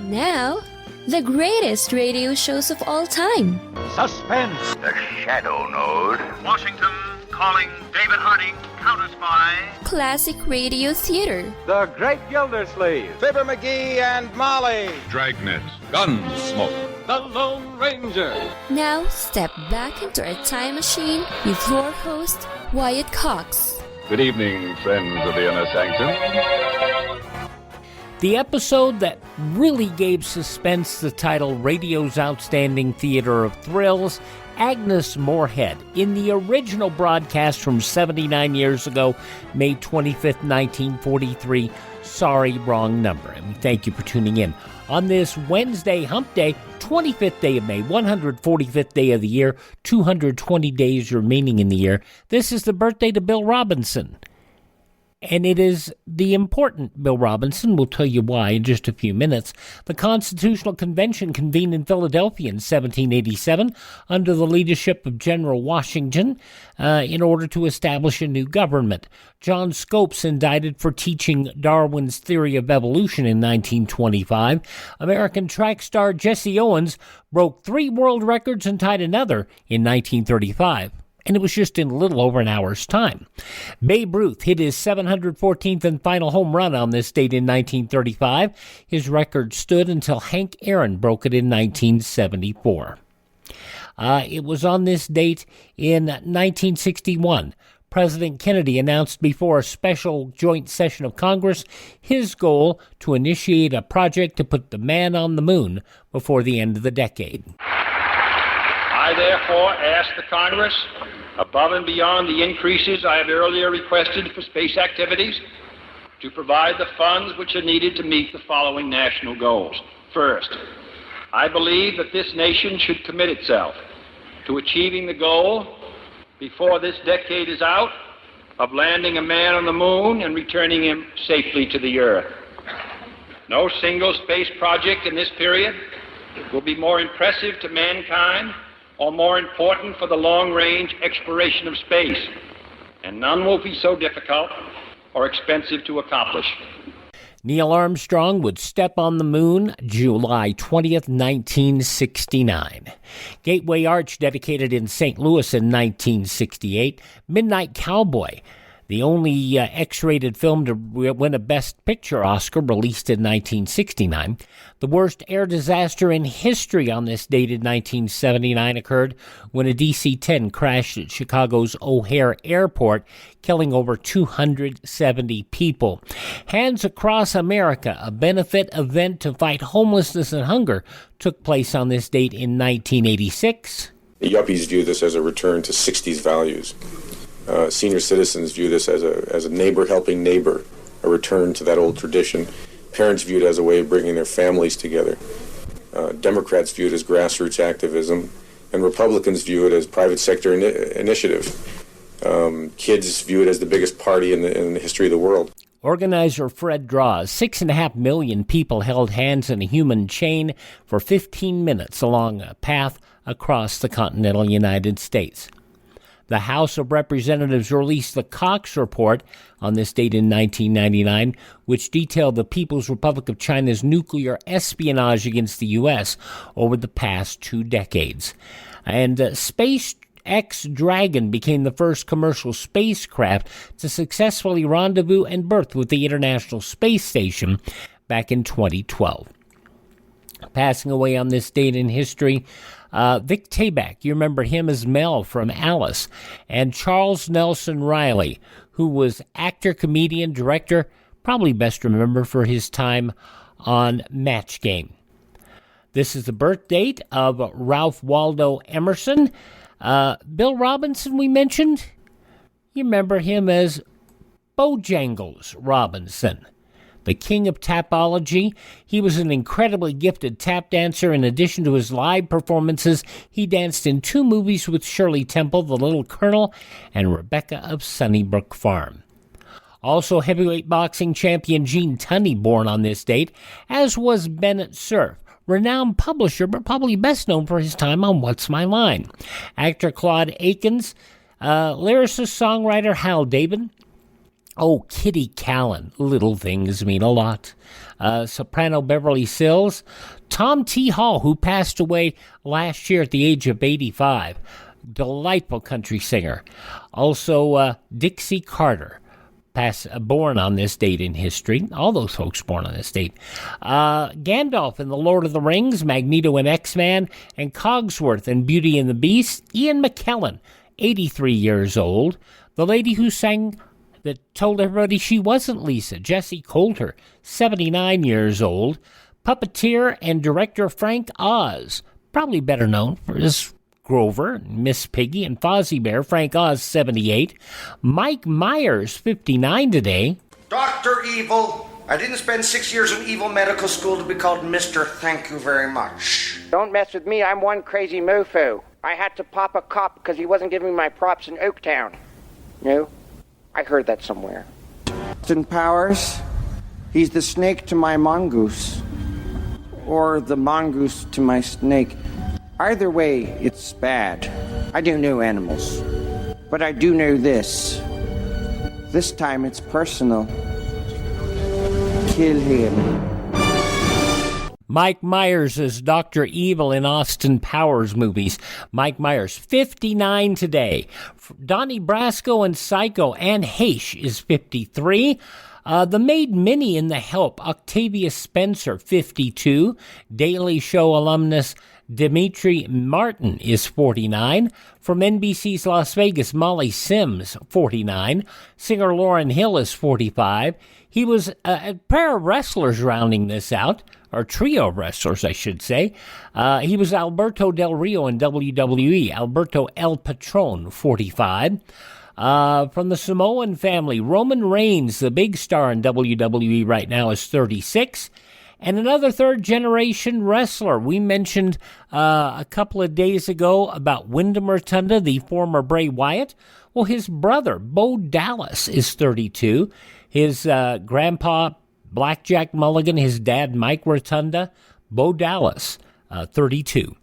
Now, the greatest radio shows of all time. Suspense. The Shadow Node. Washington calling David Harding, counter-spy. Classic radio theater. The Great Gildersleeve. Fibber McGee and Molly. Dragnet. Gunsmoke. The Lone Ranger. Now, step back into a time machine with your host, Wyatt Cox. Good evening, friends of the Inner Sanctum. The episode that really gave Suspense the title Radio's Outstanding Theater of Thrills, Agnes Moorehead, in the original broadcast from 79 years ago, May 25th, 1943. Sorry, wrong number. And we thank you for tuning in. On this Wednesday, Hump Day, 25th day of May, 145th day of the year, 220 days remaining in the year, this is the birthday to Bill Robinson. And it is the important Bill Robinson. We'll tell you why in just a few minutes. The Constitutional Convention convened in Philadelphia in 1787 under the leadership of General Washington in order to establish a new government. John Scopes indicted for teaching Darwin's theory of evolution in 1925. American track star Jesse Owens broke 3 world records and tied another in 1935. And it was just in a little over an hour's time. Babe Ruth hit his 714th and final home run on this date in 1935. His record stood until Hank Aaron broke it in 1974. It was on this date in 1961. President Kennedy announced before a special joint session of Congress his goal to initiate a project to put the man on the moon before the end of the decade. I therefore ask the Congress, above and beyond the increases I have earlier requested for space activities, to provide the funds which are needed to meet the following national goals. First, I believe that this nation should commit itself to achieving the goal, before this decade is out, of landing a man on the moon and returning him safely to the Earth. No single space project in this period will be more impressive to mankind or more important for the long-range exploration of space, and none will be so difficult or expensive to accomplish. Neil Armstrong would step on the moon July 20th, 1969. Gateway Arch dedicated in St. Louis in 1968. Midnight Cowboy, the only X-rated film to win a Best Picture Oscar, released in 1969. The worst air disaster in history on this date in 1979 occurred when a DC-10 crashed at Chicago's O'Hare Airport, killing over 270 people. Hands Across America, a benefit event to fight homelessness and hunger, took place on this date in 1986. The yuppies view this as a return to 60s values. Senior citizens view this as a neighbor helping neighbor, a return to that old tradition. Parents view it as a way of bringing their families together. Democrats view it as grassroots activism, and Republicans view it as private sector initiative. Kids view it as the biggest party in the history of the world. Organizer Fred Draws, 6.5 million people held hands in a human chain for 15 minutes along a path across the continental United States. The House of Representatives released the Cox Report on this date in 1999, which detailed the People's Republic of China's nuclear espionage against the U.S. over the past 2 decades. And SpaceX Dragon became the first commercial spacecraft to successfully rendezvous and berth with the International Space Station back in 2012. Passing away on this date in history, Vic Tayback, you remember him as Mel from Alice, and Charles Nelson Riley, who was actor, comedian, director, probably best remembered for his time on Match Game. This is the birth date of Ralph Waldo Emerson. Bill Robinson, we mentioned, you remember him as Bojangles Robinson. The king of tapology. He was an incredibly gifted tap dancer. In addition to his live performances, he danced in 2 movies with Shirley Temple, The Little Colonel, and Rebecca of Sunnybrook Farm. Also, heavyweight boxing champion Gene Tunney born on this date, as was Bennett Cerf, renowned publisher, but probably best known for his time on What's My Line. Actor Claude Akins, lyricist, songwriter Hal David, Oh, Kitty Callan. Little things mean a lot. Soprano Beverly Sills. Tom T. Hall, who passed away last year at the age of 85. Delightful country singer. Also, Dixie Carter. Born on this date in history. All those folks born on this date. Gandalf in The Lord of the Rings, Magneto in X-Men, and Cogsworth in Beauty and the Beast. Ian McKellen, 83 years old. The lady who sang, that told everybody she wasn't Lisa, Jessie Coulter, 79 years old. Puppeteer and director Frank Oz, probably better known for his Grover, Miss Piggy, and Fozzie Bear. Frank Oz, 78. Mike Myers, 59 today. Dr. Evil. I didn't spend 6 years in evil medical school to be called Mr. Thank you very much. Don't mess with me, I'm one crazy mofo. I had to pop a cop because he wasn't giving me my props in Oaktown. No? I heard that somewhere. Austin Powers, he's the snake to my mongoose. Or the mongoose to my snake. Either way, it's bad. I don't know animals. But I do know this. This time it's personal. Kill him. Mike Myers is Dr. Evil in Austin Powers movies. Mike Myers, 59 today. Donnie Brasco in Psycho. Anne Heche is 53. The Maid Minnie in The Help, Octavia Spencer, 52. Daily Show alumnus Dimitri Martin is 49. From NBC's Las Vegas, Molly Sims, 49. Singer Lauryn Hill is 45. He was a pair of wrestlers rounding this out, or trio of wrestlers, I should say. He was Alberto Del Rio in WWE, Alberto El Patron, 45. From the Samoan family, Roman Reigns, the big star in WWE right now, is 36. And another third-generation wrestler. We mentioned a couple of days ago about Wyndham Rotunda, the former Bray Wyatt. Well, his brother, Bo Dallas, is 32. His grandpa, Blackjack Mulligan, his dad, Mike Rotunda, Bo Dallas, 32.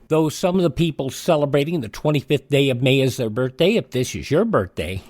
Though some of the people celebrating the 25th day of May as their birthday, if this is your birthday.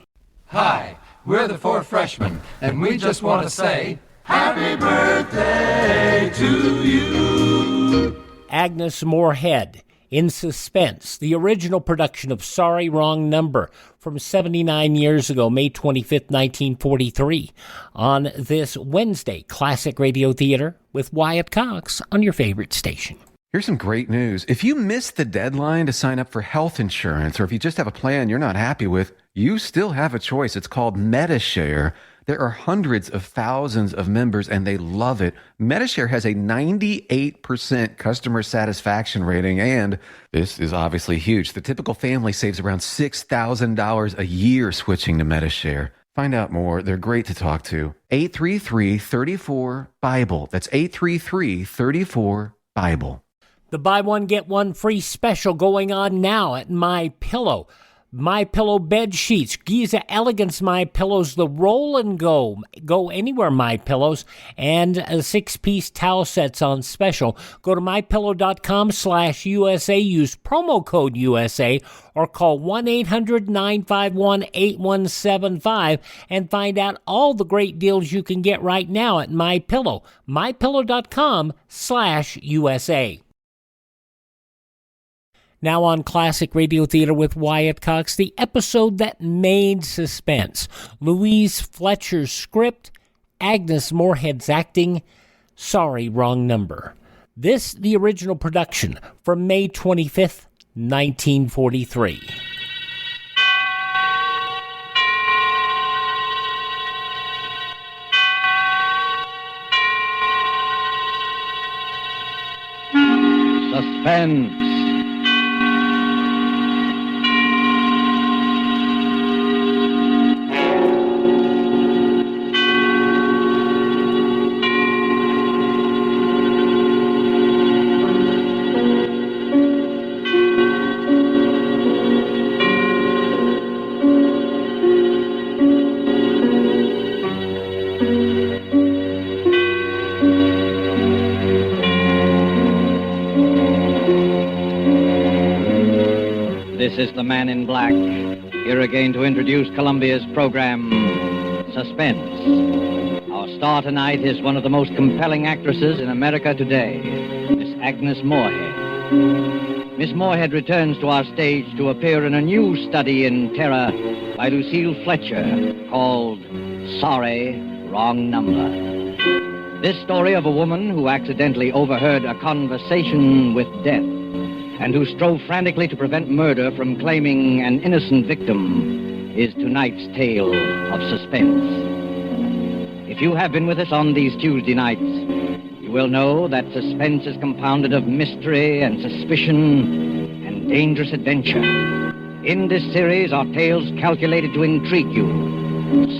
Hi, we're the Four Freshmen, and we just want to say, Happy birthday to you! Agnes Moorehead in Suspense, the original production of Sorry, Wrong Number from 79 years ago, May 25th, 1943, on this Wednesday, Classic Radio Theater with Wyatt Cox on your favorite station. Here's some great news. If you missed the deadline to sign up for health insurance, or if you just have a plan you're not happy with, you still have a choice. It's called MediShare. There are hundreds of thousands of members, and they love it. MediShare has a 98% customer satisfaction rating, and this is obviously huge. The typical family saves around $6,000 a year switching to MediShare. Find out more. They're great to talk to. 833-34-BIBLE. That's 833-34-BIBLE. The buy one, get one free special going on now at MyPillow. MyPillow bed sheets, Giza Elegance MyPillows, the roll and go anywhere MyPillows, and 6-piece towel sets on special. Go to mypillow.com/USA, use promo code USA, or call 1-800-951-8175 and find out all the great deals you can get right now at MyPillow. mypillow.com/USA. Now on Classic Radio Theater with Wyatt Cox, the episode that made Suspense. Louise Fletcher's script, Agnes Moorehead's acting, Sorry, Wrong Number. This, the original production from May 25th, 1943. Suspense. This is the Man in Black, here again to introduce Columbia's program, Suspense. Our star tonight is one of the most compelling actresses in America today, Miss Agnes Moorehead. Miss Moorehead returns to our stage to appear in a new study in terror by Lucille Fletcher called Sorry, Wrong Number. This story of a woman who accidentally overheard a conversation with death and who strove frantically to prevent murder from claiming an innocent victim is tonight's tale of suspense. If you have been with us on these Tuesday nights, you will know that suspense is compounded of mystery and suspicion and dangerous adventure. In this series are tales calculated to intrigue you,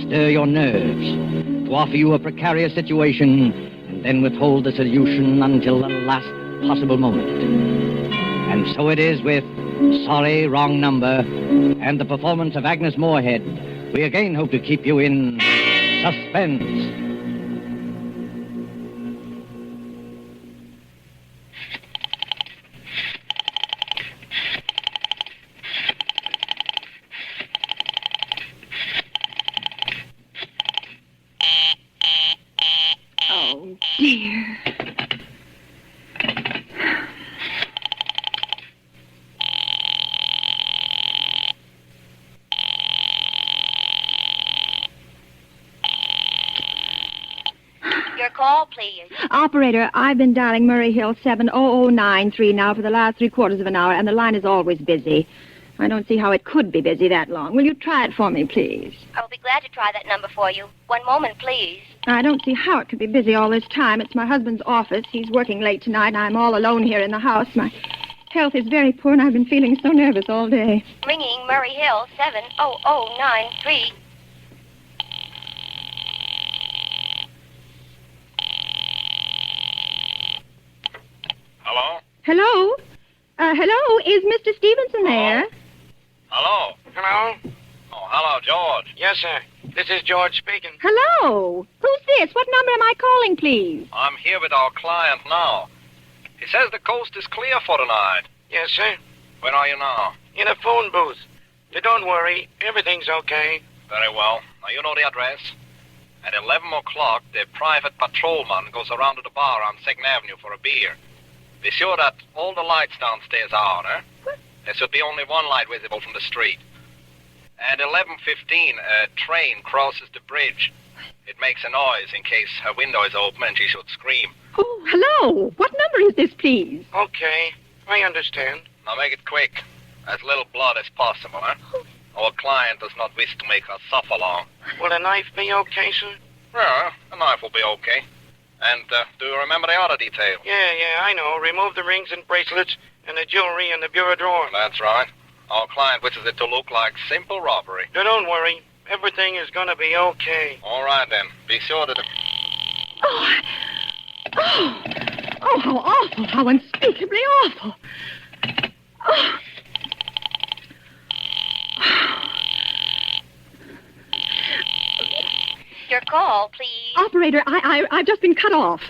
stir your nerves, to offer you a precarious situation, and then withhold the solution until the last possible moment. And so it is with Sorry, Wrong Number, and the performance of Agnes Moorehead. We again hope to keep you in suspense. Oh, dear. Your call, please. Operator, I've been dialing Murray Hill 70093 now for the last 3/4 of an hour, and the line is always busy. I don't see how it could be busy that long. Will you try it for me, please? I'll be glad to try that number for you. One moment, please. I don't see how it could be busy all this time. It's my husband's office. He's working late tonight, and I'm all alone here in the house. My health is very poor, and I've been feeling so nervous all day. Ringing Murray Hill 70093. Hello? Hello? Hello? Is Mr. Stevenson there? Hello? Hello? Oh, hello, George. Yes, sir. This is George speaking. Hello? Who's this? What number am I calling, please? I'm here with our client now. He says the coast is clear for tonight. Yes, sir. Where are you now? In a phone booth. But don't worry. Everything's okay. Very well. Now, you know the address. At 11 o'clock, the private patrolman goes around to the bar on 2nd Avenue for a beer. Be sure that all the lights downstairs are on, What? There should be only one light visible from the street. At 11:15, a train crosses the bridge. It makes a noise in case her window is open and she should scream. Oh, hello. What number is this, please? Okay. I understand. Now make it quick. As little blood as possible, Our client does not wish to make her suffer long. Will a knife be okay, sir? Yeah, a knife will be okay. And do you remember the other detail? Yeah, I know. Remove the rings and bracelets and the jewelry in the bureau drawer. That's right. Our client wishes it to look like simple robbery. Now, don't worry. Everything is going to be okay. All right, then. Be sure that... Oh, how awful. How unspeakably awful. Oh. Your call, please. Operator, I've just been cut off.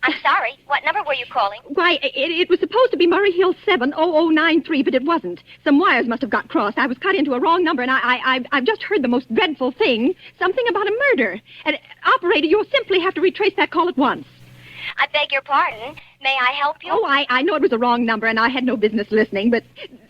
I'm sorry. What number were you calling? Why, it was supposed to be Murray Hill 70093, but it wasn't. Some wires must have got crossed. I was cut into a wrong number, and I've just heard the most dreadful thing. Something about a murder. And, operator, you'll simply have to retrace that call at once. I beg your pardon. May I help you? Oh, I know it was a wrong number, and I had no business listening, but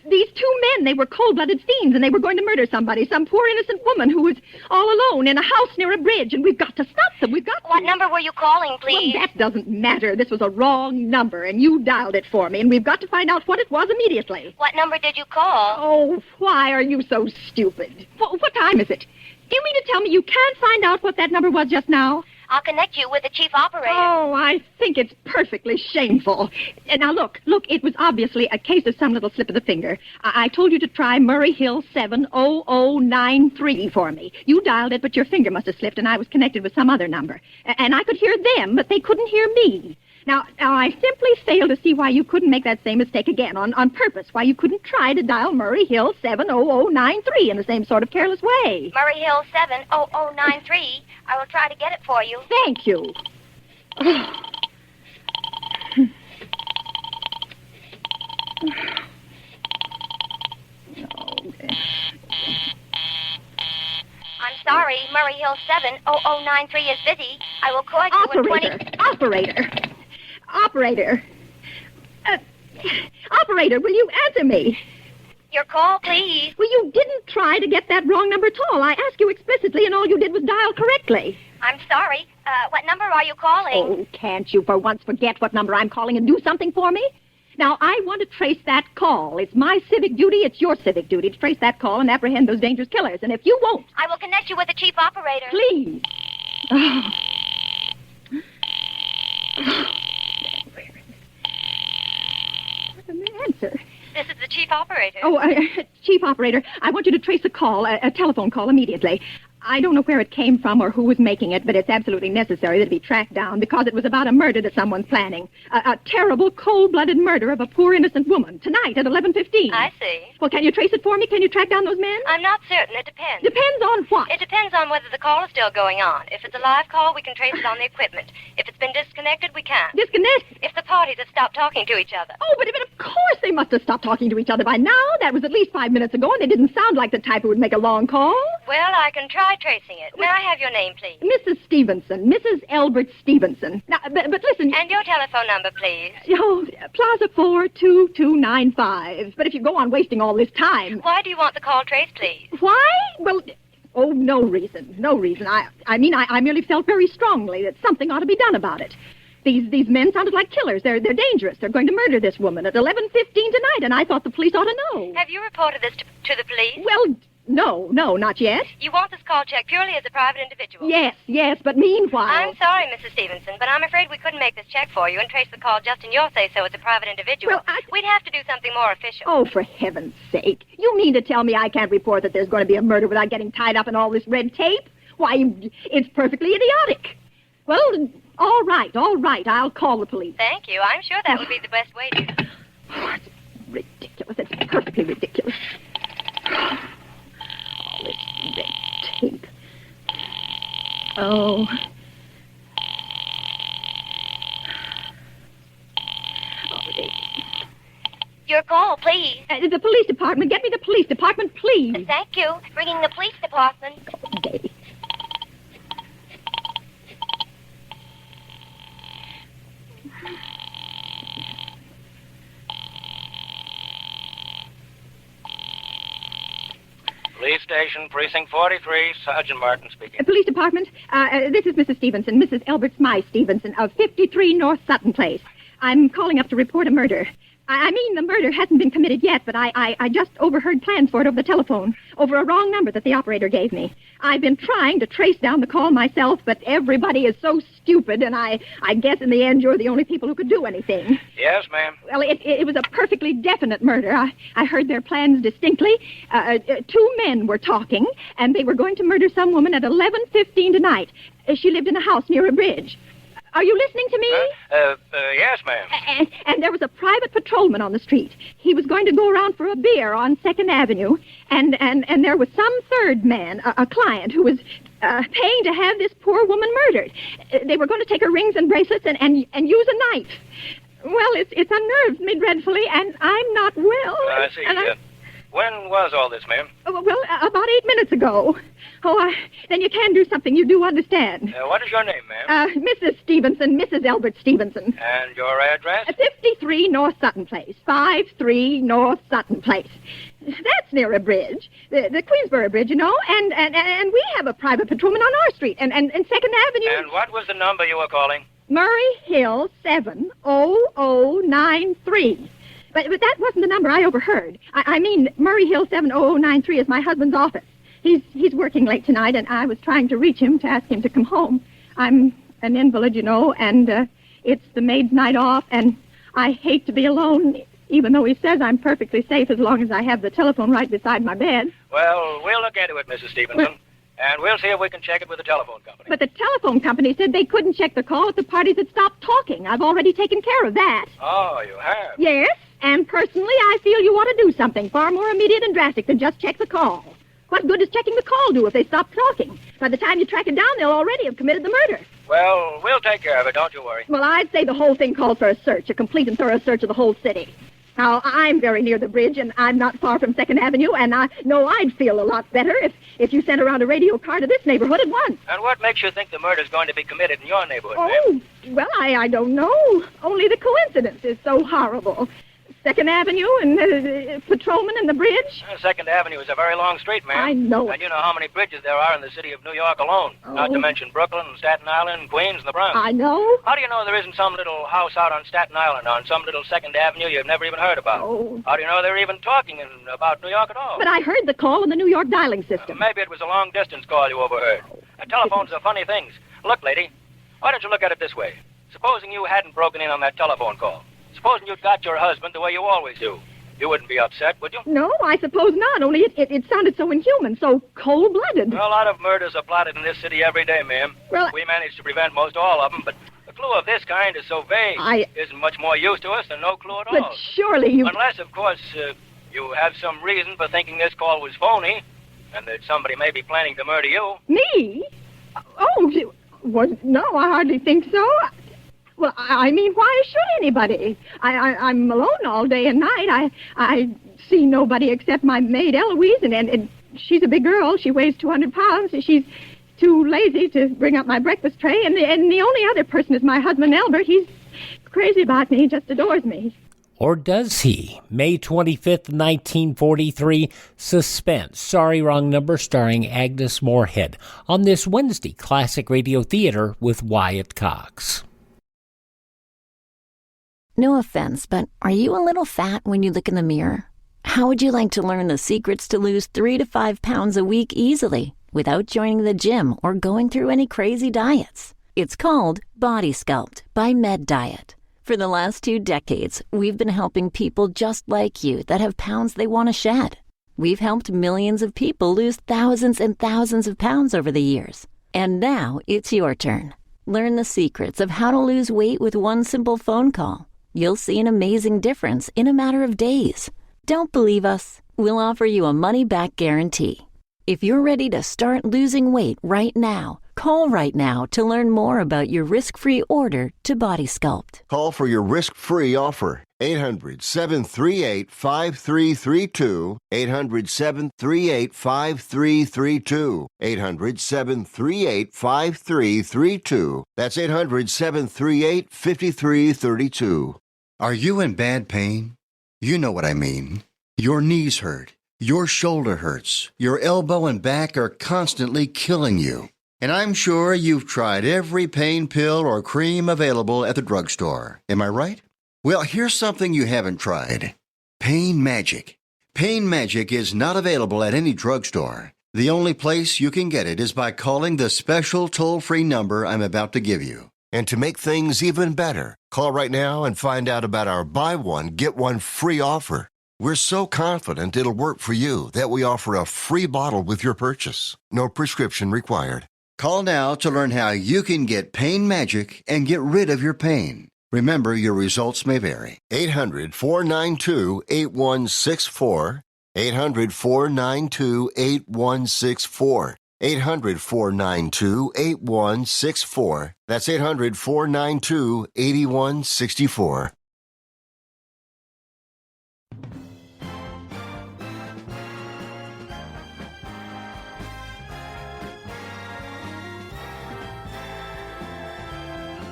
these two men, they were cold-blooded fiends, and they were going to murder somebody, some poor innocent woman who was all alone in a house near a bridge, and we've got to stop them. We've got to. What number were you calling, please? Well, that doesn't matter. This was a wrong number, and you dialed it for me, and we've got to find out what it was immediately. What number did you call? Oh, why are you so stupid? What time is it? Do you mean to tell me you can't find out what that number was just now? I'll connect you with the chief operator. Oh, I think it's perfectly shameful. Now, look, it was obviously a case of some little slip of the finger. I told you to try Murray Hill 70093 for me. You dialed it, but your finger must have slipped, and I was connected with some other number. And I could hear them, but they couldn't hear me. Now, I simply fail to see why you couldn't make that same mistake again on purpose, why you couldn't try to dial Murray Hill 70093 in the same sort of careless way. Murray Hill 70093. I will try to get it for you. Thank you. I'm sorry. Murray Hill 70093 is busy. I will call you in 20... Operator. Operator, will you answer me? Your call, please. Well, you didn't try to get that wrong number at all. I asked you explicitly, and all you did was dial correctly. I'm sorry. What number are you calling? Oh, can't you for once forget what number I'm calling and do something for me? Now, I want to trace that call. It's my civic duty, it's your civic duty to trace that call and apprehend those dangerous killers. And if you won't... I will connect you with the chief operator. Please. Oh. What's the answer? This is the chief operator. Oh, chief operator, I want you to trace a call, a telephone call immediately. I don't know where it came from or who was making it, but it's absolutely necessary that it be tracked down because it was about a murder that someone's planning. A terrible, cold-blooded murder of a poor, innocent woman tonight at 11:15. I see. Well, can you trace it for me? Can you track down those men? I'm not certain. It depends. Depends on what? It depends on whether the call is still going on. If it's a live call, we can trace it on the equipment. If it's been disconnected, we can't. Disconnected? If the parties have stopped talking to each other. Oh, but of course they must have stopped talking to each other by now. That was at least 5 minutes ago, and they didn't sound like the type who would make a long call. Well, I can try tracing it. May I have your name, please? Mrs. Stevenson. Mrs. Elbert Stevenson. Now, but listen... And your telephone number, please. Oh, Plaza 42295. But if you go on wasting all this time... Why do you want the call traced, please? Why? Well... Oh, no reason. No reason. I merely felt very strongly that something ought to be done about it. These men sounded like killers. They're dangerous. They're going to murder this woman at 11:15 tonight, and I thought the police ought to know. Have you reported this to the police? Well... No, not yet. You want this call checked purely as a private individual? Yes, but meanwhile... I'm sorry, Mrs. Stevenson, but I'm afraid we couldn't make this check for you and trace the call just in your say-so as a private individual. Well, We'd have to do something more official. Oh, for heaven's sake. You mean to tell me I can't report that there's going to be a murder without getting tied up in all this red tape? Why, it's perfectly idiotic. Well, all right. I'll call the police. Thank you. I'm sure that would be the best way to... Oh, it's ridiculous. It's perfectly ridiculous. All this red tape. Oh. Your call, please. The police department. Get me the police department, please. Thank you. Ringing the police department. Okay. Police station, precinct 43, Sergeant Martin speaking. Police department, this is Mrs. Stevenson, Mrs. Elbert Smythe Stevenson of 53 North Sutton Place. I'm calling up to report a murder. I mean, the murder hasn't been committed yet, but I just overheard plans for it over the telephone, over a wrong number that the operator gave me. I've been trying to trace down the call myself, but everybody is so stupid, and I guess in the end you're the only people who could do anything. Yes, ma'am. Well, it was a perfectly definite murder. I heard their plans distinctly. 2 men were talking, and they were going to murder some woman at 11:15 tonight. She lived in a house near a bridge. Are you listening to me? Yes, ma'am. And there was a private patrolman on the street. He was going to go around for a beer on 2nd Avenue, and there was some third man, a client, who was paying to have this poor woman murdered. They were going to take her rings and bracelets and use a knife. Well, it's unnerved me dreadfully, and I'm not well. I see. When was all this, ma'am? Well, about 8 minutes ago. Oh, then you can do something. You do understand. What is your name, ma'am? Mrs. Stevenson, Mrs. Elbert Stevenson. And your address? 53 North Sutton Place. 53 North Sutton Place. That's near a bridge, the Queensboro Bridge, you know, and we have a private patrolman on our street, and 2nd Avenue... And what was the number you were calling? Murray Hill 70093. But that wasn't the number I overheard. I mean, Murray Hill 70093 is my husband's office. He's working late tonight, and I was trying to reach him to ask him to come home. I'm an invalid, you know, and it's the maid's night off, and I hate to be alone, even though he says I'm perfectly safe as long as I have the telephone right beside my bed. Well, we'll look into it, Mrs. Stevenson, and we'll see if we can check it with the telephone company. But the telephone company said they couldn't check the call if the parties had stopped talking. I've already taken care of that. Oh, you have? Yes, and personally, I feel you ought to do something far more immediate and drastic than just check the call. What good does checking the call do if they stop talking? By the time you track it down, they'll already have committed the murder. Well, we'll take care of it, don't you worry. Well, I'd say the whole thing calls for a search, a complete and thorough search of the whole city. Now, I'm very near the bridge, and I'm not far from 2nd Avenue, and I know I'd feel a lot better if you sent around a radio car to this neighborhood at once. And what makes you think the murder's going to be committed in your neighborhood, Oh, ma'am? well, I don't know. Only the coincidence is so horrible. 2nd Avenue and patrolman and the bridge. 2nd Avenue is a very long street, ma'am. I know it. And you know how many bridges there are in the city of New York alone. Not to mention Brooklyn and Staten Island, Queens, and the Bronx. I know. How do you know there isn't some little house out on Staten Island, on some little 2nd Avenue you've never even heard about? Oh. How do you know they're even talking about New York at all? But I heard the call on the New York dialing system. Maybe it was a long-distance call you overheard. Telephones are funny things. Look, lady, why don't you look at it this way? Supposing you hadn't broken in on that telephone call. Supposing you'd got your husband the way you always do. You wouldn't be upset, would you? No, I suppose not, only it sounded so inhuman, so cold-blooded. Well, a lot of murders are plotted in this city every day, ma'am. Well, we manage to prevent most all of them, but a clue of this kind is so vague. Isn't much more use to us than no clue at all. But surely you... Unless, of course, you have some reason for thinking this call was phony, and that somebody may be planning to murder you. Me? Oh, well, no, I hardly think so. Well, I mean, why should anybody? I'm alone all day and night. I see nobody except my maid, Eloise, and she's a big girl. She weighs 200 pounds. She's too lazy to bring up my breakfast tray. And the only other person is my husband, Albert. He's crazy about me. He just adores me. Or does he? May 25th, 1943, Suspense, Sorry, Wrong Number, starring Agnes Moorehead, on this Wednesday Classic Radio Theater with Wyatt Cox. No offense, but are you a little fat when you look in the mirror? How would you like to learn the secrets to lose 3 to 5 pounds a week easily without joining the gym or going through any crazy diets? It's called Body Sculpt by Med Diet. For the last 2 decades, we've been helping people just like you that have pounds they want to shed. We've helped millions of people lose thousands and thousands of pounds over the years. And now it's your turn. Learn the secrets of how to lose weight with one simple phone call. You'll see an amazing difference in a matter of days. Don't believe us? We'll offer you a money-back guarantee. If you're ready to start losing weight right now, call right now to learn more about your risk-free order to Body Sculpt. Call for your risk-free offer. 800-738-5332. 800-738-5332. 800-738-5332. That's 800-738-5332. Are you in bad pain? You know what I mean. Your knees hurt. Your shoulder hurts. Your elbow and back are constantly killing you. And I'm sure you've tried every pain pill or cream available at the drugstore. Am I right? Well, here's something you haven't tried. Pain Magic. Pain Magic is not available at any drugstore. The only place you can get it is by calling the special toll-free number I'm about to give you. And to make things even better, call right now and find out about our buy one, get one free offer. We're so confident it'll work for you that we offer a free bottle with your purchase. No prescription required. Call now to learn how you can get Pain Magic and get rid of your pain. Remember, your results may vary. 800-492-8164. 800-492-8164. 800-492-8164. That's 800-492-8164.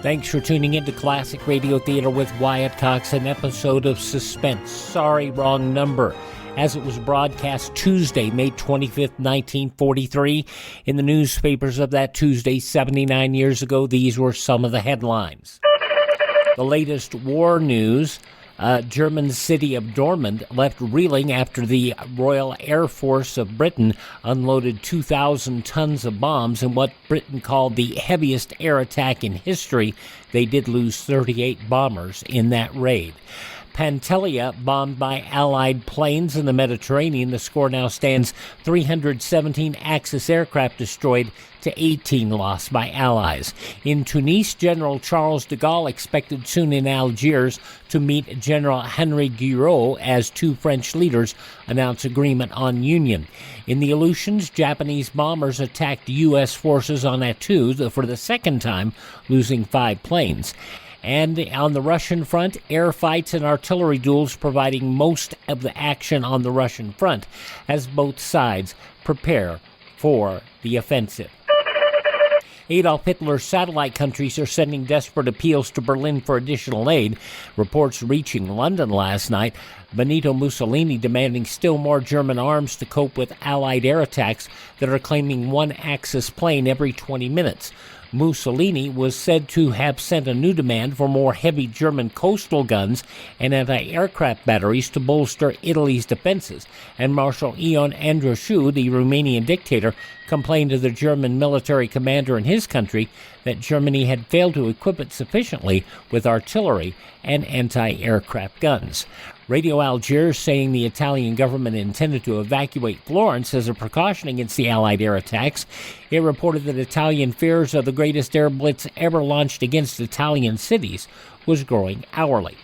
Thanks for tuning in to Classic Radio Theater with Wyatt Cox, an episode of Suspense, Sorry, Wrong Number, as it was broadcast Tuesday, May 25th, 1943. In the newspapers of that Tuesday, 79 years ago, these were some of the headlines. The latest war news, German city of Dortmund left reeling after the Royal Air Force of Britain unloaded 2,000 tons of bombs in what Britain called the heaviest air attack in history. They did lose 38 bombers in that raid. Pantelleria bombed by Allied planes in the Mediterranean. The score now stands 317 Axis aircraft destroyed to 18 lost by Allies. In Tunis, General Charles de Gaulle expected soon in Algiers to meet General Henri Guiraud as 2 French leaders announce agreement on union. In the Aleutians, Japanese bombers attacked U.S. forces on Attu for the second time, losing 5 planes. And on the Russian front, air fights and artillery duels providing most of the action on the Russian front as both sides prepare for the offensive. Adolf Hitler's satellite countries are sending desperate appeals to Berlin for additional aid. Reports reaching London last night, Benito Mussolini demanding still more German arms to cope with Allied air attacks that are claiming one Axis plane every 20 minutes. Mussolini was said to have sent a new demand for more heavy German coastal guns and anti-aircraft batteries to bolster Italy's defenses. And Marshal Ion Androșu, the Romanian dictator, complained to the German military commander in his country that Germany had failed to equip it sufficiently with artillery and anti-aircraft guns. Radio Algiers saying the Italian government intended to evacuate Florence as a precaution against the Allied air attacks. It reported that Italian fears of the greatest air blitz ever launched against Italian cities was growing hourly.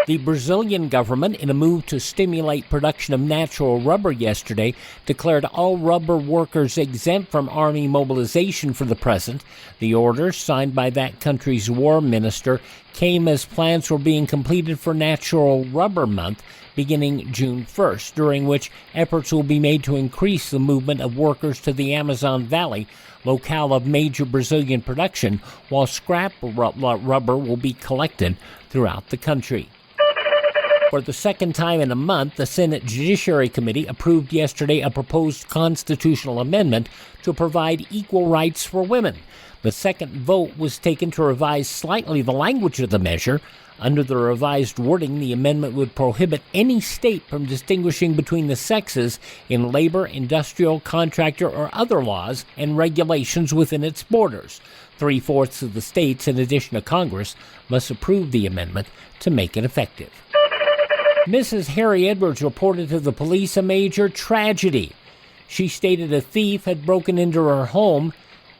The Brazilian government, in a move to stimulate production of natural rubber yesterday, declared all rubber workers exempt from army mobilization for the present. The order, signed by that country's war minister, came as plans were being completed for Natural Rubber Month beginning June 1st, during which efforts will be made to increase the movement of workers to the Amazon Valley, locale of major Brazilian production, while scrap rubber will be collected throughout the country. For the second time in a month, the Senate Judiciary Committee approved yesterday a proposed constitutional amendment to provide equal rights for women. The second vote was taken to revise slightly the language of the measure. Under the revised wording, the amendment would prohibit any state from distinguishing between the sexes in labor, industrial, contractor, or other laws and regulations within its borders. 3/4 of the states, in addition to Congress, must approve the amendment to make it effective. Mrs. Harry Edwards reported to the police a major tragedy. She stated a thief had broken into her home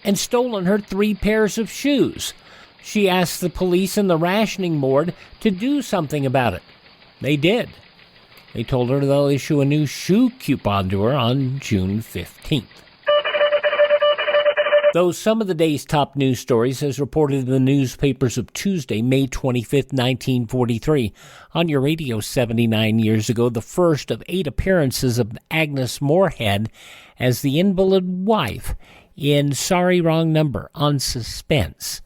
and stolen her 3 pairs of shoes. She asked the police and the rationing board to do something about it. They did. They told her they'll issue a new shoe coupon to her on June 15th. Though some of the day's top news stories, as reported in the newspapers of Tuesday, May 25th, 1943, on your radio 79 years ago, the first of 8 appearances of Agnes Moorehead as the invalid wife in Sorry, Wrong Number on Suspense.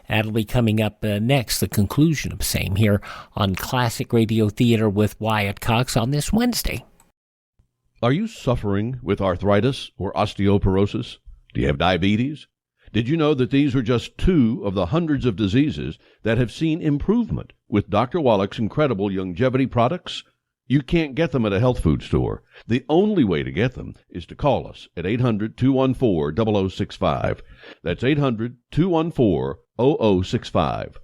That'll be coming up next, the conclusion of same here on Classic Radio Theater with Wyatt Cox on this Wednesday. Are you suffering with arthritis or osteoporosis? Do you have diabetes? Did you know that these are just 2 of the hundreds of diseases that have seen improvement with Dr. Wallach's incredible longevity products? You can't get them at a health food store. The only way to get them is to call us at 800-214-0065. That's 800-214-0065.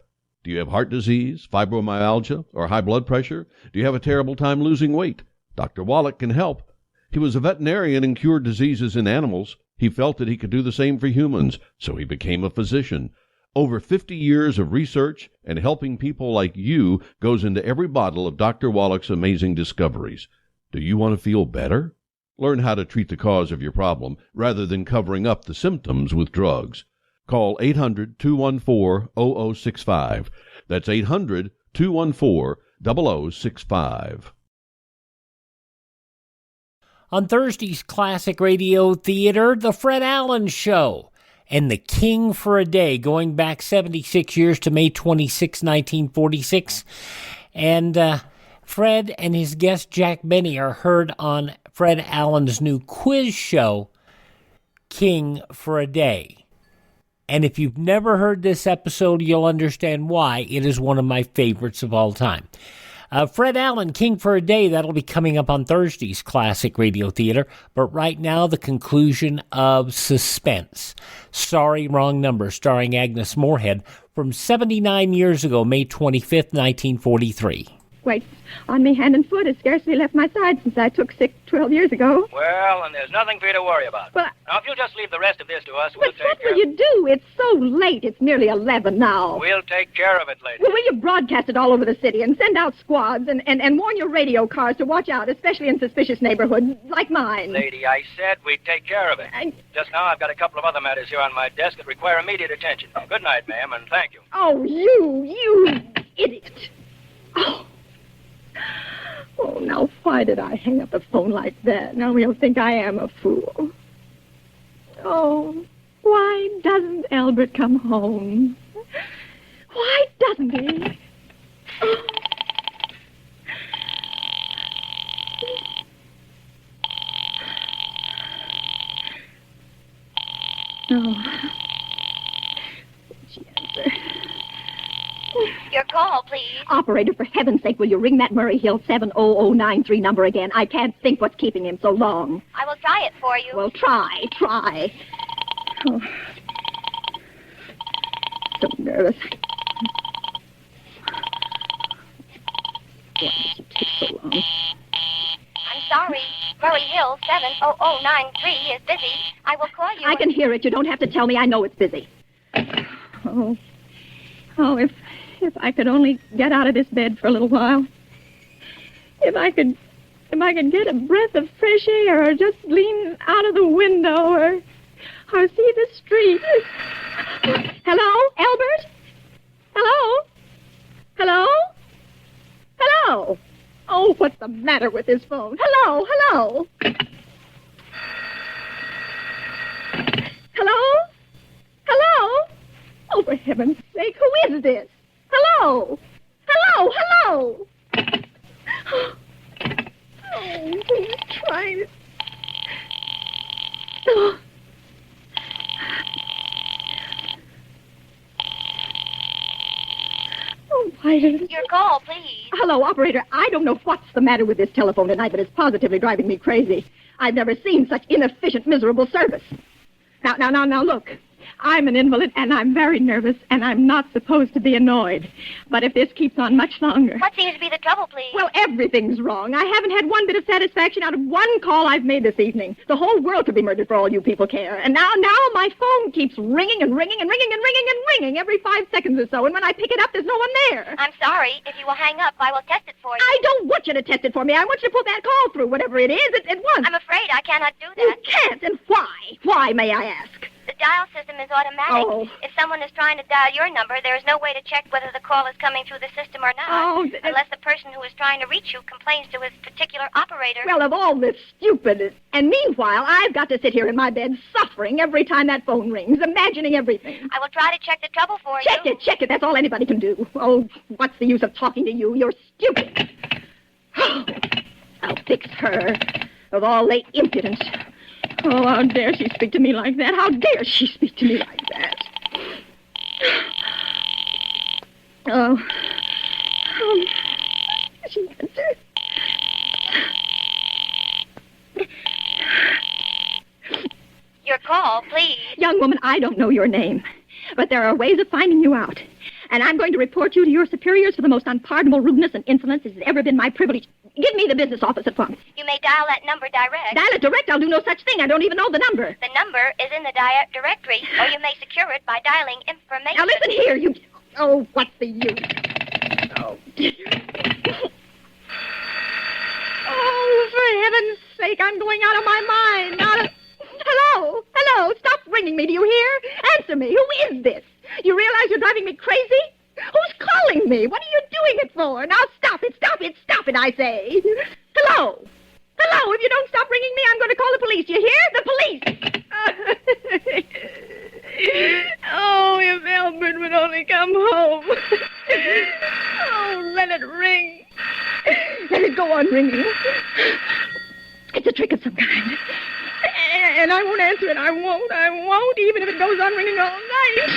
Do you have heart disease, fibromyalgia, or high blood pressure? Do you have a terrible time losing weight? Dr. Wallach can help. He was a veterinarian and cured diseases in animals. He felt that he could do the same for humans, so he became a physician. Over 50 years of research and helping people like you goes into every bottle of Dr. Wallach's amazing discoveries. Do you want to feel better? Learn how to treat the cause of your problem rather than covering up the symptoms with drugs. Call 800-214-0065. That's 800-214-0065. On Thursday's Classic Radio Theater, The Fred Allen Show and The King for a Day, going back 76 years to May 26, 1946. And Fred and his guest Jack Benny are heard on Fred Allen's new quiz show, King for a Day. And if you've never heard this episode, you'll understand why it is one of my favorites of all time. Fred Allen, King for a Day, that'll be coming up on Thursday's Classic Radio Theater. But right now, the conclusion of Suspense. Sorry, Wrong Number, starring Agnes Moorehead, from 79 years ago, May 25th, 1943. weight on me hand and foot has scarcely left my side since I took sick 12 years ago. Well, and there's nothing for you to worry about. But- Now, if you'll just leave the rest of this to us, we'll But take what care will you do? It's so late. It's nearly 11 now. We'll take care of it, lady. Well, will you broadcast it all over the city and send out squads and warn your radio cars to watch out, especially in suspicious neighborhoods like mine? Lady, I said we'd take care of it. Just now, I've got a couple of other matters here on my desk that require immediate attention. Good night, ma'am, and thank you. Oh, you idiot. Oh, now why did I hang up the phone like that? Now he'll think I am a fool. Oh, why doesn't Albert come home? Why doesn't he? Oh. She answer. Your call, please. Operator, for heaven's sake, will you ring that Murray Hill 70093 number again? I can't think what's keeping him so long. I will try it for you. Well, try. Oh. So nervous. Why did you take so long? I'm sorry. Murray Hill 70093 is busy. I will call you. I can hear it. You don't have to tell me. I know it's busy. Oh, if I could only get out of this bed for a little while. If I could get a breath of fresh air, or just lean out of the window, or see the street. Hello, Albert? Hello? Oh, what's the matter with this phone? Hello? Oh, for heaven's sake, who is this? Hello? Oh, who's trying to... Oh. Oh, why did it... Your call, please. Hello, operator. I don't know what's the matter with this telephone tonight, but it's positively driving me crazy. I've never seen such inefficient, miserable service. Now, look. I'm an invalid, and I'm very nervous, and I'm not supposed to be annoyed. But if this keeps on much longer... What seems to be the trouble, please? Well, everything's wrong. I haven't had one bit of satisfaction out of one call I've made this evening. The whole world could be murdered for all you people care. And now my phone keeps ringing and ringing and ringing and ringing and ringing every 5 seconds or so. And when I pick it up, there's no one there. I'm sorry. If you will hang up, I will test it for you. I don't want you to test it for me. I want you to put that call through, whatever it is, at once. I'm afraid I cannot do that. You can't, and why? Why, may I ask? The dial system is automatic. Oh. If someone is trying to dial your number, there is no way to check whether the call is coming through the system or not. Oh, unless the person who is trying to reach you complains to his particular operator. Well, of all this stupid... And meanwhile, I've got to sit here in my bed suffering every time that phone rings, imagining everything. I will try to check the trouble for you. Check it. That's all anybody can do. Oh, what's the use of talking to you? You're stupid. I'll fix her. Of all the impudence. Oh, how dare she speak to me like that? How dare she speak to me like that? Oh. She answered. Your call, please. Young woman, I don't know your name, but there are ways of finding you out. And I'm going to report you to your superiors for the most unpardonable rudeness and insolence it has ever been my privilege. Give me the business office at once. You may dial that number direct. Dial it direct? I'll do no such thing. I don't even know the number. The number is in the directory, or you may secure it by dialing information. Now listen here, you... Oh, what's the use? Oh, oh, for heaven's sake, I'm going out of my mind. Hello, stop ringing me, do you hear? Answer me, who is this? You realize you're driving me crazy? Who's calling me? What are you doing it for? Now stop it, I say. Hello, if you don't stop ringing me, I'm going to call the police, you hear? The police! Oh, if Albert would only come home. Oh, let it ring. Let it go on ringing. It's a trick of some kind. And I won't answer it. I won't, even if it goes on ringing all night.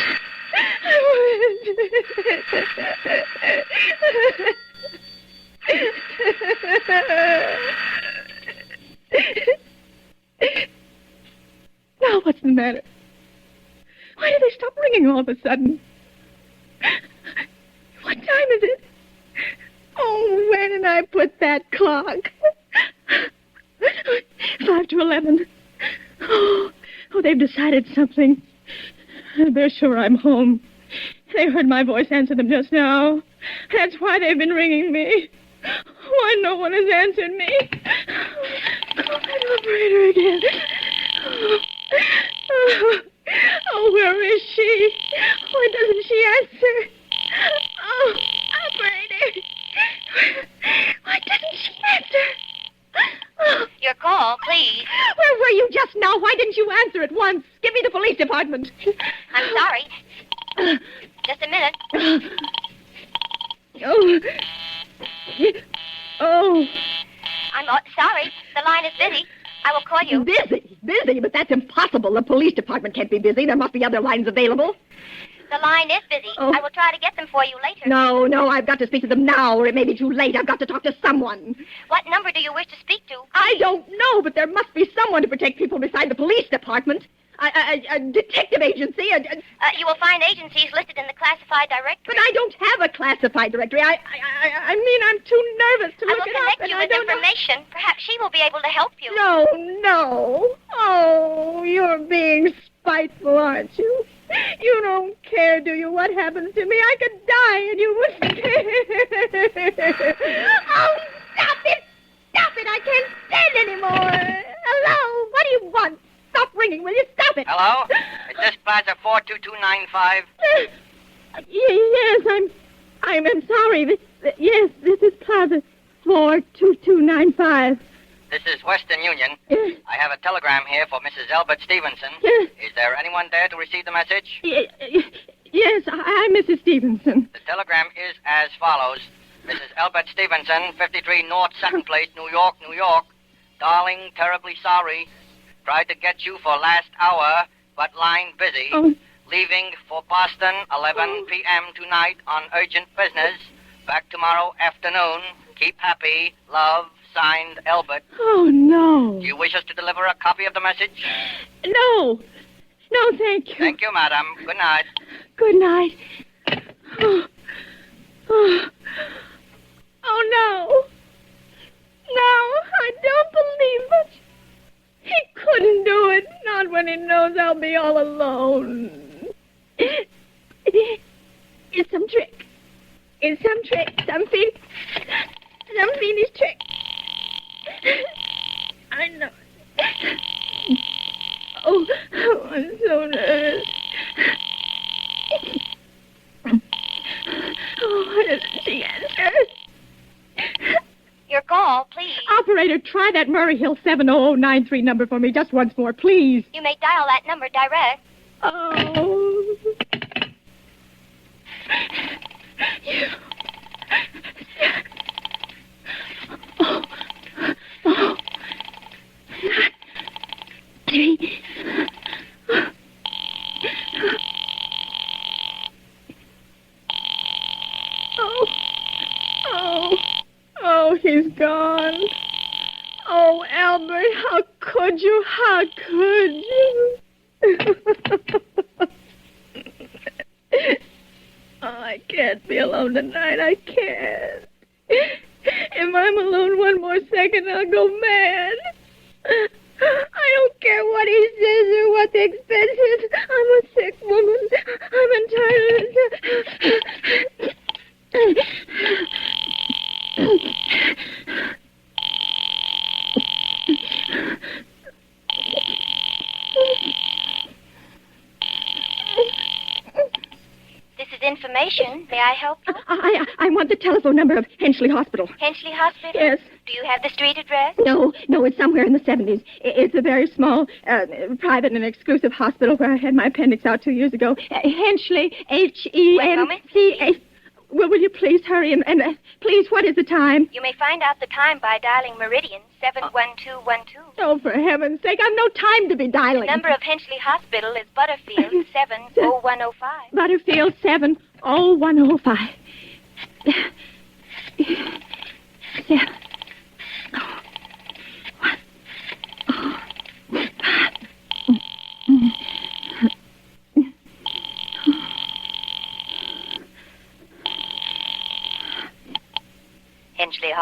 Now, what's the matter? Why did they stop ringing all of a sudden? What time is it? Oh, Oh, where did I put that clock? 5 to 11. Oh, they've decided something. They're sure I'm home. They heard my voice answer them just now. That's why they've been ringing me. Why no one has answered me? Call that operator again. Oh, where is she? Why doesn't she answer? Oh, operator. Why doesn't she answer? Your call, please. Where were you just now? Why didn't you answer at once? Give me the police department. I'm sorry. Just a minute. Oh. Oh. I'm sorry. The line is busy. I will call you. Busy? But that's impossible. The police department can't be busy. There must be other lines available. The line is busy. Oh. I will try to get them for you later. No, I've got to speak to them now, or it may be too late. I've got to talk to someone. What number do you wish to speak to? I don't know, but there must be someone to protect people beside the police department. A detective agency. You will find agencies listed in the classified directory. But I don't have a classified directory. I mean, I'm too nervous to look it up. I will connect you with information. Perhaps she will be able to help you. No. Oh, you're being spiteful, aren't you? You don't care, do you, what happens to me? I could die and you wouldn't care. Oh, stop it! I can't stand anymore. Hello? What do you want? Stop ringing, will you? Stop it. Hello? Is this Plaza 42295? Yes, I'm sorry. Yes, this is Plaza 42295. This is Western Union. Yes. I have a telegram here for Mrs. Elbert Stevenson. Yes. Is there anyone there to receive the message? Yes, I'm Mrs. Stevenson. The telegram is as follows. Mrs. Elbert Stevenson, 53 North 2nd Place, New York, New York. Darling, terribly sorry. Tried to get you for last hour, but line busy. Oh. Leaving for Boston, 11 p.m. tonight on urgent business. Back tomorrow afternoon. Keep happy. Love, signed, Elbert. Oh, no. Do you wish us to deliver a copy of the message? No, thank you. Thank you, madam. Good night. Good night. Oh, no. No, I don't believe it. He couldn't do it, not when he knows I'll be all alone. It's some trick. Some fiendish trick. I know. Oh, I'm so nervous. Oh, why doesn't she answer? Your call, please. Operator, try that Murray Hill 70093 number for me just once more, please. You may dial that number direct. Oh. Oh. 3. Oh, he's gone. Oh, Albert, how could you? Oh, I can't be alone tonight. I can't. If I'm alone one more second, I'll go mad. I don't care what he says or what the expense is. I'm a sick woman. I'm entitled. This is information. May I help you? I want the telephone number of Henchley Hospital. Henchley Hospital? Yes. Do you have the street address? No, it's somewhere in the 70s. It's a very small, private and exclusive hospital where I had my appendix out 2 years ago. Henchley, H-E-N-C-A... Will you please hurry and please, what is the time? You may find out the time by dialing Meridian 71212. Oh, for heaven's sake, I've no time to be dialing. The number of Henchley Hospital is Butterfield 70105. Butterfield 70105. 7.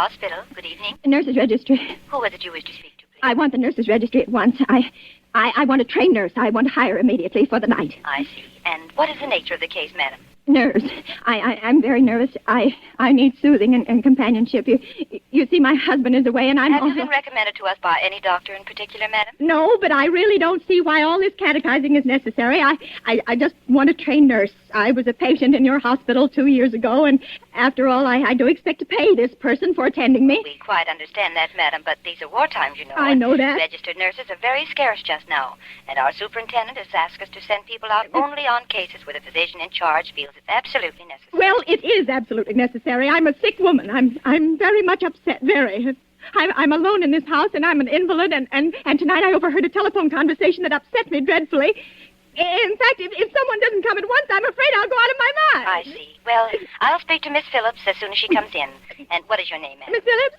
hospital. Good evening. Nurse's registry. Who was it you wished to speak to, please? I want the nurse's registry at once. I want a trained nurse. I want to hire immediately for the night. I see. And what is the nature of the case, madam? Nurse, I'm very nervous. I need soothing and companionship. You see, my husband is away, and I'm Have also... you been recommended to us by any doctor in particular, madam? No, but I really don't see why all this catechizing is necessary. I just want a trained nurse. I was a patient in your hospital 2 years ago, and after all, I do expect to pay this person for attending me. We quite understand that, madam, but these are war times, you know. I know that. Registered nurses are very scarce just now, and our superintendent has asked us to send people out only on cases where the physician in charge feels it's absolutely necessary. Well, it is absolutely necessary. I'm a sick woman. I'm very much upset, very. I'm alone in this house, and I'm an invalid, and tonight I overheard a telephone conversation that upset me dreadfully. In fact, if someone doesn't come at once, I'm afraid I'll go out of my mind. I see. Well, I'll speak to Miss Phillips as soon as she comes in. And what is your name, madam? Miss Phillips?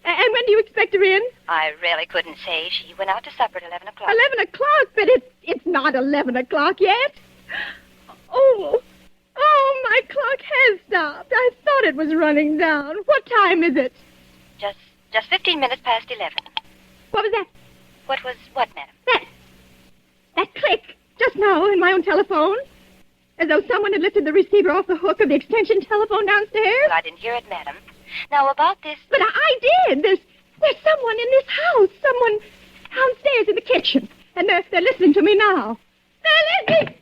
And when do you expect her in? I really couldn't say. She went out to supper at 11 o'clock. 11 o'clock? But it's not 11 o'clock yet. Oh, my clock has stopped. I thought it was running down. What time is it? Just 15 minutes past 11. What was that? What was what, madam? That click just now in my own telephone. As though someone had lifted the receiver off the hook of the extension telephone downstairs. Well, I didn't hear it, madam. Now, about this... But I did. There's someone in this house. Someone downstairs in the kitchen. And they're listening to me now. They're listening!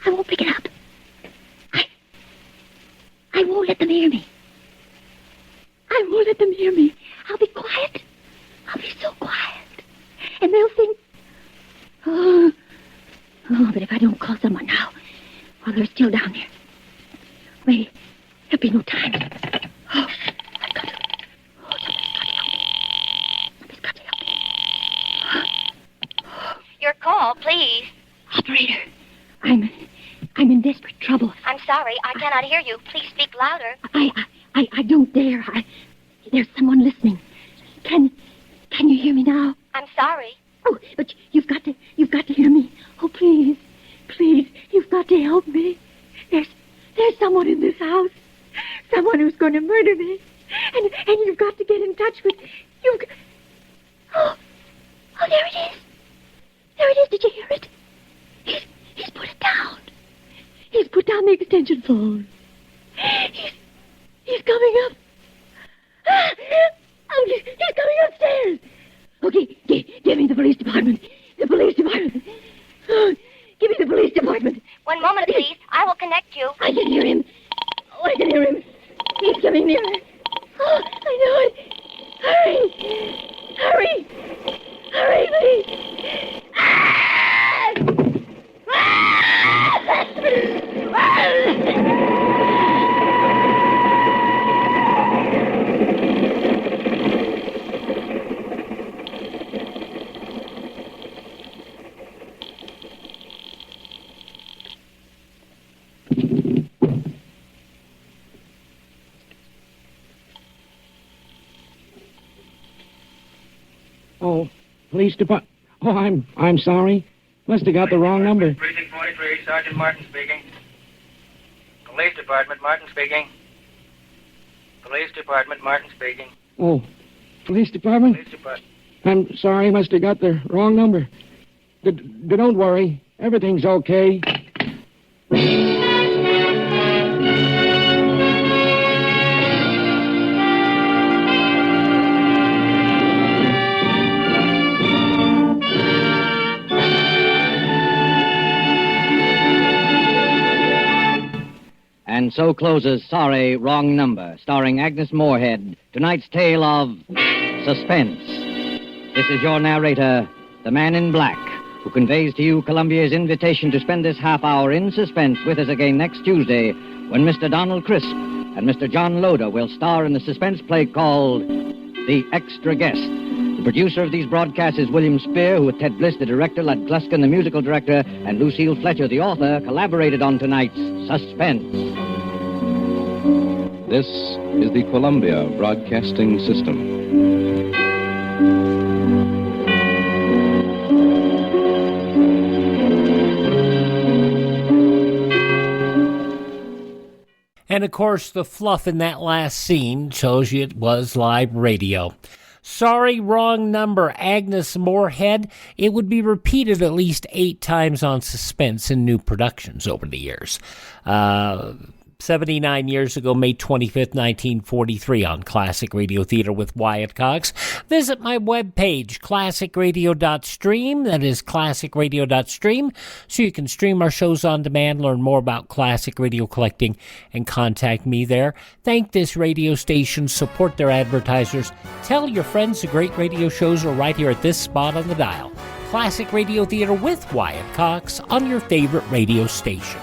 I won't pick it up. I won't let them hear me. I won't let them hear me. I'll be quiet. I'll be so quiet. And they'll think, oh, but if I don't call someone now, while they're still down there, wait, there'll be no time. Oh, I've got to. Oh, somebody's got to help me. Your call, please. Operator, I'm in desperate trouble. I'm sorry, I cannot hear you. Please speak louder. I don't dare. There's someone listening. Can you hear me now? I'm sorry. Oh, but you've got to hear me. Oh, please, you've got to help me. There's someone in this house. Someone who's going to murder me. And you've got to get in touch with... Oh, there it is. There it is. Did you hear it? He's put it down. He's put down the extension phone. He's coming up. Oh, he's coming upstairs. Okay, give me the police department. The police department. Oh, give me the police department. One moment, please. I will connect you. I can hear him. Oh, I can hear him. He's coming nearer. Oh, I know it. Hurry, please. Oh, police department. Oh, I'm sorry. Must have got the wrong number. Precinct 43, Sergeant Martin speaking. Police Department, Martin speaking. Police Department, Martin speaking. Oh, police department? Police Department. I'm sorry. Must have got the wrong number. Don't worry. Everything's okay. And so closes Sorry, Wrong Number, starring Agnes Moorehead, tonight's tale of Suspense. This is your narrator, the man in black, who conveys to you Columbia's invitation to spend this half hour in suspense with us again next Tuesday, when Mr. Donald Crisp and Mr. John Loder will star in the suspense play called The Extra Guest. The producer of these broadcasts is William Spear, who with Ted Bliss, the director, Lud Gluskin, the musical director, and Lucille Fletcher, the author, collaborated on tonight's Suspense. This is the Columbia Broadcasting System. And, of course, the fluff in that last scene shows you it was live radio. Sorry, wrong number. Agnes Moorehead. It would be repeated at least 8 times on Suspense in new productions over the years. 79 years ago, May 25th, 1943, on Classic Radio Theater with Wyatt Cox. Visit my webpage, classicradio.stream. That is classicradio.stream. So you can stream our shows on demand, learn more about classic radio collecting, and contact me there. Thank this radio station, support their advertisers. Tell your friends the great radio shows are right here at this spot on the dial. Classic Radio Theater with Wyatt Cox on your favorite radio station.